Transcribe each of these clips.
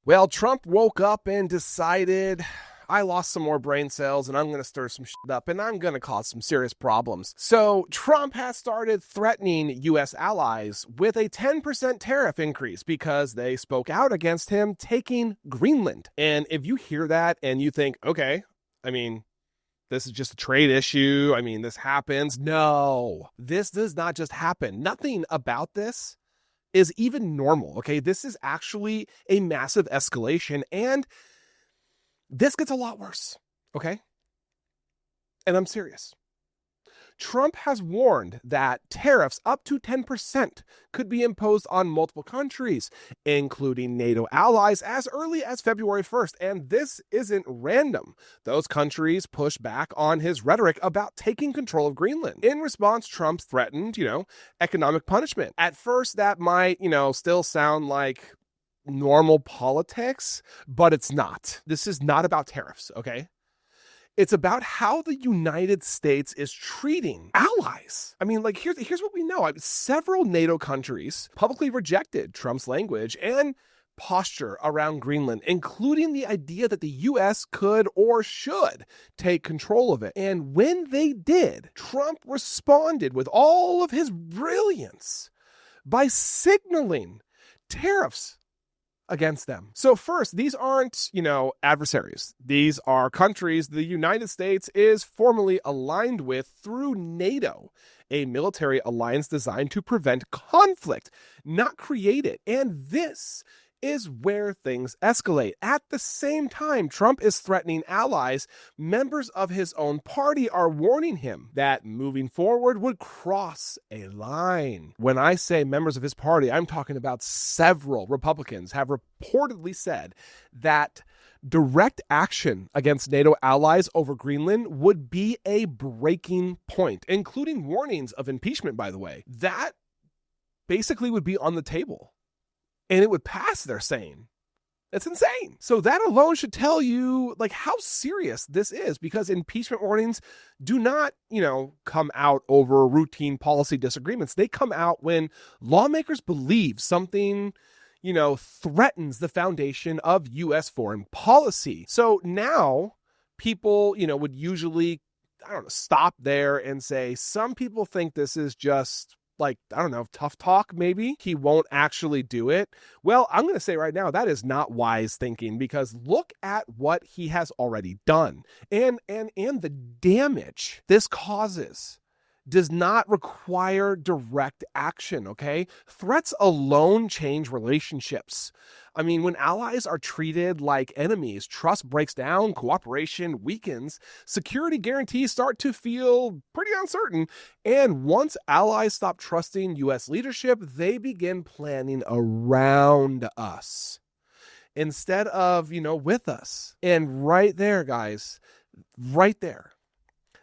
Well, Trump woke up and decided, I lost some more brain cells and I'm going to stir some shit up and I'm going to cause some serious problems. So Trump has started threatening U.S. allies with a 10% tariff increase because they spoke out against him taking Greenland. And if you hear that and you think, okay, I mean, this is just a trade issue. I mean, this happens. No, this does not just happen. Nothing about this is even normal, okay? This is actually a massive escalation, and this gets a lot worse, okay? And I'm serious. Trump has warned that tariffs up to 10% could be imposed on multiple countries, including NATO allies, as early as February 1st. And this isn't random. Those countries push back on his rhetoric about taking control of Greenland. In response, Trump threatened, economic punishment. At first, that might, still sound like normal politics, but it's not. This is not about tariffs, okay? It's about how the United States is treating allies. I mean, here's what we know. Several NATO countries publicly rejected Trump's language and posture around Greenland, including the idea that the U.S. could or should take control of it. And when they did, Trump responded with all of his brilliance by signaling tariffs against them. So first, these aren't, adversaries. These are countries the United States is formally aligned with through NATO, a military alliance designed to prevent conflict, not create it. And this is where things escalate. At the same time, Trump is threatening allies. Members of his own party are warning him that moving forward would cross a line. When I say members of his party, I'm talking about several Republicans have reportedly said that direct action against NATO allies over Greenland would be a breaking point, including warnings of impeachment, by the way. That basically would be on the table. And it would pass, they're saying. It's insane. So that alone should tell you how serious this is, because impeachment warnings do not, come out over routine policy disagreements. They come out when lawmakers believe something, threatens the foundation of U.S. foreign policy. So now people, would usually, stop there and say, some people think this is just tough talk, maybe. He won't actually do it. Well, I'm going to say right now, that is not wise thinking, because look at what he has already done. And the damage this causes does not require direct action, okay? Threats alone change relationships. I mean, when allies are treated like enemies, trust breaks down, cooperation weakens, security guarantees start to feel pretty uncertain, and once allies stop trusting U.S. leadership, they begin planning around us instead of, with us. And right there, guys, right there,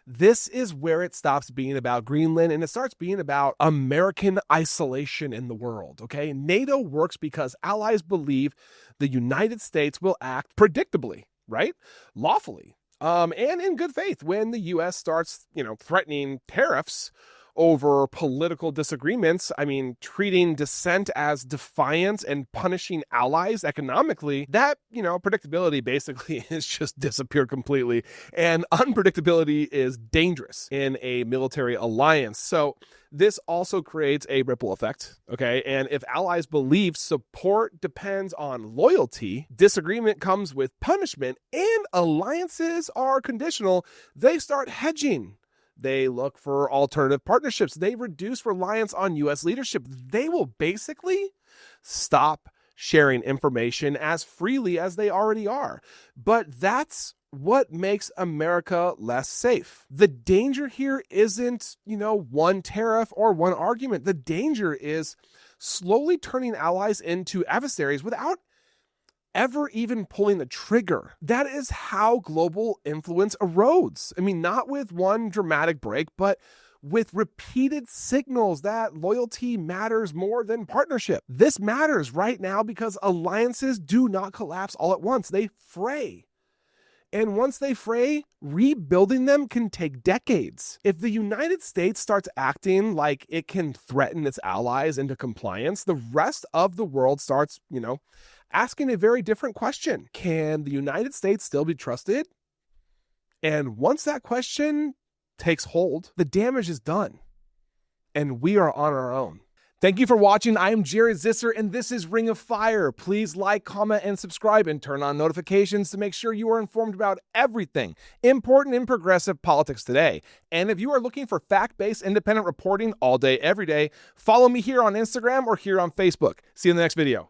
this is where it stops being about Greenland and it starts being about American isolation in the world, okay? NATO works because allies believe the United States will act predictably, right? Lawfully, and in good faith when the U.S. starts, threatening tariffs over political disagreements. I mean, treating dissent as defiance and punishing allies economically, that, predictability basically has just disappeared completely. And unpredictability is dangerous in a military alliance. So this also creates a ripple effect, okay? And if allies believe support depends on loyalty, disagreement comes with punishment, and alliances are conditional, they start hedging. They look for alternative partnerships. They reduce reliance on U.S. leadership. They will basically stop sharing information as freely as they already are. But that's what makes America less safe. The danger here isn't, one tariff or one argument. The danger is slowly turning allies into adversaries without ever even pulling the trigger. That is how global influence erodes. I mean, not with one dramatic break, but with repeated signals that loyalty matters more than partnership. This matters right now because alliances do not collapse all at once. They fray. And once they fray, rebuilding them can take decades. If the United States starts acting like it can threaten its allies into compliance, the rest of the world starts, asking a very different question. Can the United States still be trusted? And once that question takes hold, the damage is done, and we are on our own. Thank you for watching. I am Jared Zisser, and this is Ring of Fire. Please like, comment, and subscribe, and turn on notifications to make sure you are informed about everything important in progressive politics today. And if you are looking for fact-based independent reporting all day, every day, follow me here on Instagram or here on Facebook. See you in the next video.